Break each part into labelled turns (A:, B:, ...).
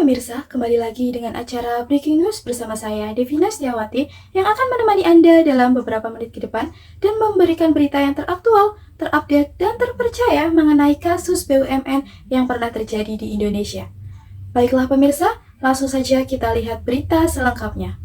A: pemirsa, kembali lagi dengan acara Breaking News bersama saya, Devina Setiawati, yang akan menemani Anda dalam beberapa menit ke depan dan memberikan berita yang teraktual, terupdate, dan terpercaya mengenai kasus BUMN yang pernah terjadi di Indonesia. Baiklah pemirsa, langsung saja kita lihat berita selengkapnya.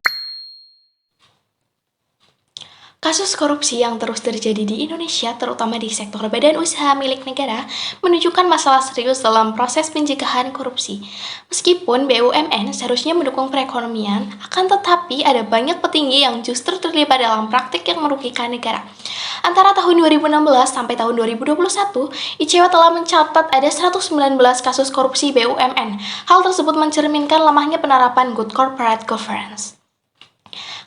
B: Kasus korupsi yang terus terjadi di Indonesia, terutama di sektor badan usaha milik negara, menunjukkan masalah serius dalam proses pencegahan korupsi. Meskipun BUMN seharusnya mendukung perekonomian, akan tetapi ada banyak petinggi yang justru terlibat dalam praktik yang merugikan negara. Antara tahun 2016 sampai tahun 2021, ICW telah mencatat ada 119 kasus korupsi BUMN. Hal tersebut mencerminkan lemahnya penerapan good corporate governance.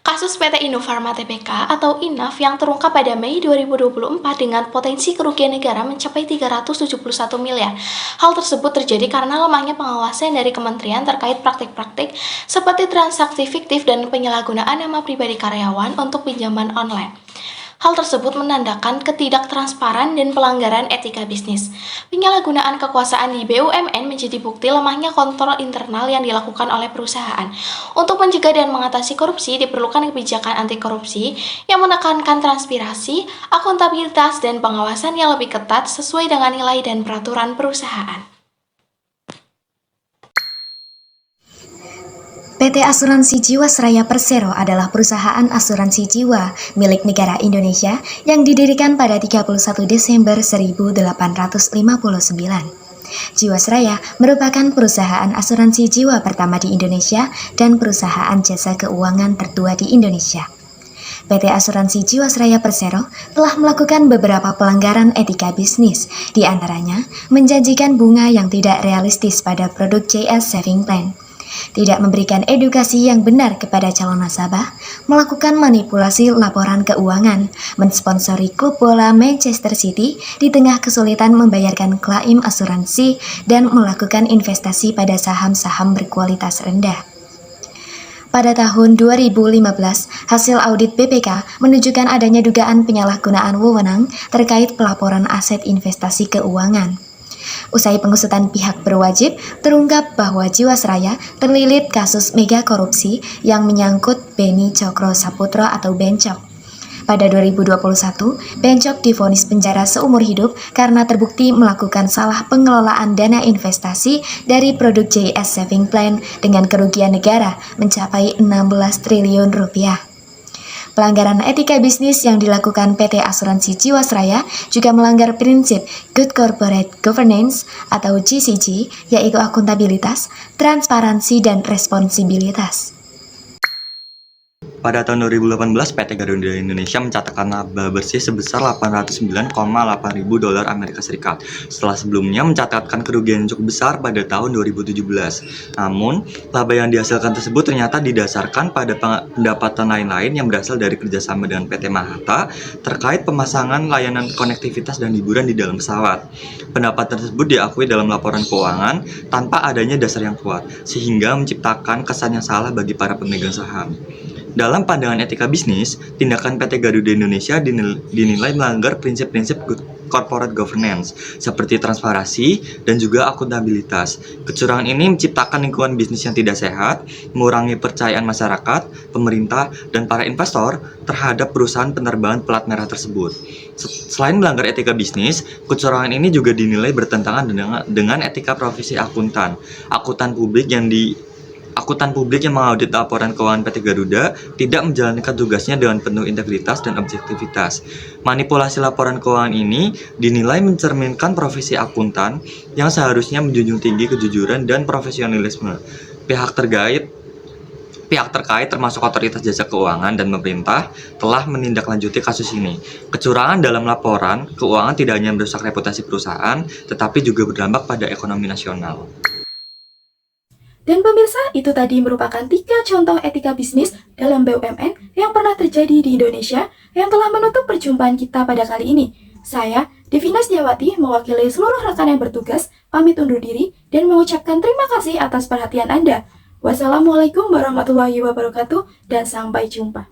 B: Kasus PT Indofarma Tbk atau INAF yang terungkap pada Mei 2024 dengan potensi kerugian negara mencapai 371 miliar. Hal tersebut terjadi karena lemahnya pengawasan dari kementerian terkait praktik-praktik seperti transaksi fiktif dan penyalahgunaan nama pribadi karyawan untuk pinjaman online. Hal tersebut menandakan ketidaktransparan dan pelanggaran etika bisnis. Penyalahgunaan kekuasaan di BUMN menjadi bukti lemahnya kontrol internal yang dilakukan oleh perusahaan. Untuk mencegah dan mengatasi korupsi, diperlukan kebijakan anti korupsi yang menekankan transparansi, akuntabilitas, dan pengawasan yang lebih ketat sesuai dengan nilai dan peraturan perusahaan.
C: PT Asuransi Jiwasraya Persero adalah perusahaan asuransi jiwa milik negara Indonesia yang didirikan pada 31 Desember 1859. Jiwasraya merupakan perusahaan asuransi jiwa pertama di Indonesia dan perusahaan jasa keuangan tertua di Indonesia. PT Asuransi Jiwasraya Persero telah melakukan beberapa pelanggaran etika bisnis, di antaranya menjanjikan bunga yang tidak realistis pada produk JS Saving Plan, tidak memberikan edukasi yang benar kepada calon nasabah, melakukan manipulasi laporan keuangan, mensponsori klub bola Manchester City di tengah kesulitan membayarkan klaim asuransi, dan melakukan investasi pada saham-saham berkualitas rendah. Pada tahun 2015, hasil audit BPK menunjukkan adanya dugaan penyalahgunaan wewenang terkait pelaporan aset investasi keuangan. Usai pengusutan pihak berwajib, terungkap bahwa Jiwasraya terlilit kasus mega korupsi yang menyangkut Beni Cokro Saputro atau Bencok. Pada 2021, Bencok divonis penjara seumur hidup karena terbukti melakukan salah pengelolaan dana investasi dari produk JS Saving Plan dengan kerugian negara mencapai 16 triliun rupiah. Pelanggaran etika bisnis yang dilakukan PT Asuransi Jiwasraya juga melanggar prinsip Good Corporate Governance atau GCG, yaitu akuntabilitas, transparansi, dan responsibilitas.
D: Pada tahun 2018, PT Garuda Indonesia mencatatkan laba bersih sebesar 809,8 ribu dolar Amerika Serikat, setelah sebelumnya mencatatkan kerugian yang cukup besar pada tahun 2017. Namun, laba yang dihasilkan tersebut ternyata didasarkan pada pendapatan lain-lain yang berasal dari kerjasama dengan PT Mahata terkait pemasangan layanan konektivitas dan hiburan di dalam pesawat. Pendapatan tersebut diakui dalam laporan keuangan tanpa adanya dasar yang kuat, sehingga menciptakan kesan yang salah bagi para pemegang saham. Dalam pandangan etika bisnis, tindakan PT Garuda Indonesia dinilai melanggar prinsip-prinsip good corporate governance seperti transparansi dan juga akuntabilitas. Kecurangan ini menciptakan lingkungan bisnis yang tidak sehat, mengurangi kepercayaan masyarakat, pemerintah, dan para investor terhadap perusahaan penerbangan plat merah tersebut. Selain melanggar etika bisnis, kecurangan ini juga dinilai bertentangan dengan etika profesi akuntan. Akuntan publik yang mengaudit laporan keuangan PT Garuda tidak menjalankan tugasnya dengan penuh integritas dan objektivitas. Manipulasi laporan keuangan ini dinilai mencerminkan profesi akuntan yang seharusnya menjunjung tinggi kejujuran dan profesionalisme. Pihak terkait termasuk otoritas jasa keuangan dan pemerintah telah menindaklanjuti kasus ini. Kecurangan dalam laporan keuangan tidak hanya merusak reputasi perusahaan, tetapi juga berdampak pada ekonomi nasional.
A: Dan pemirsa, itu tadi merupakan 3 contoh etika bisnis dalam BUMN yang pernah terjadi di Indonesia yang telah menutup perjumpaan kita pada kali ini. Saya, Devina Setiawati, mewakili seluruh rekan yang bertugas, pamit undur diri dan mengucapkan terima kasih atas perhatian Anda. Wassalamualaikum warahmatullahi wabarakatuh dan sampai jumpa.